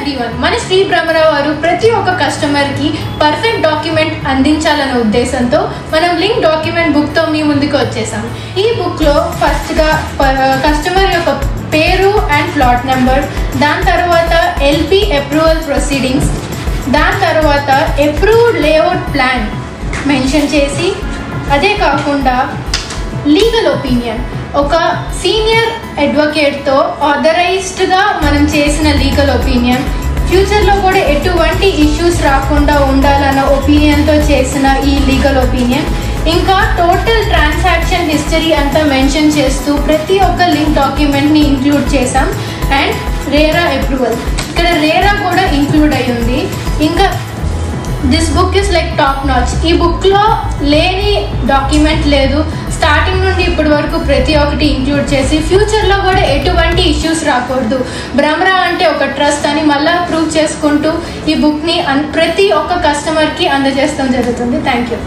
Everyone, మన శ్రీ బ్రహ్మరావు గారు ప్రతి ఒక్క కస్టమర్కి పర్ఫెక్ట్ డాక్యుమెంట్ అందించాలనే ఉద్దేశంతో మనం లింక్ డాక్యుమెంట్ బుక్తో మీ ముందుకు వచ్చేసాం. ఈ బుక్లో ఫస్ట్గా కస్టమర్ యొక్క పేరు అండ్ ప్లాట్ నెంబర్, దాని తర్వాత ఎల్పి అప్రూవల్ ప్రొసీడింగ్స్, దాని తర్వాత అప్రూవ్డ్ లేఅవుట్ ప్లాన్ మెన్షన్ చేసి, అదే కాకుండా లీగల్ ఒపీనియన్, ఒక సీనియర్ అడ్వకేట్తో ఆథరైజ్డ్గా మనం చేసిన లీగల్ ఒపీనియన్, ఫ్యూచర్లో కూడా ఎటువంటి ఇష్యూస్ రాకుండా ఉండాలన్న ఒపీనియన్తో చేసిన ఈ లీగల్ ఒపీనియన్, ఇంకా టోటల్ ట్రాన్సాక్షన్ హిస్టరీ అంతా మెన్షన్ చేస్తూ ప్రతి ఒక్క లింక్ డాక్యుమెంట్ని ఇంక్లూడ్ చేసాం. అండ్ రేరా అప్రూవల్, ఇక్కడ రేరా కూడా ఇంక్లూడ్ అయి ఉంది. ఇంకా this book is like top notch. ఈ బుక్లో లేని డాక్యుమెంట్ లేదు. స్టార్టింగ్ నుండి ఇప్పటి వరకు ప్రతి ఒక్కటి ఇంక్లూడ్ చేసి ఫ్యూచర్లో కూడా ఎటువంటి ఇష్యూస్ రాకూడదు, బ్రహ్మరావు అంటే ఒక ట్రస్ట్ అని మళ్ళీ ప్రూవ్ చేసుకుంటూ ఈ బుక్ని ప్రతి ఒక్క కస్టమర్కి అందజేస్తాం జరుగుతుంది. Thank you.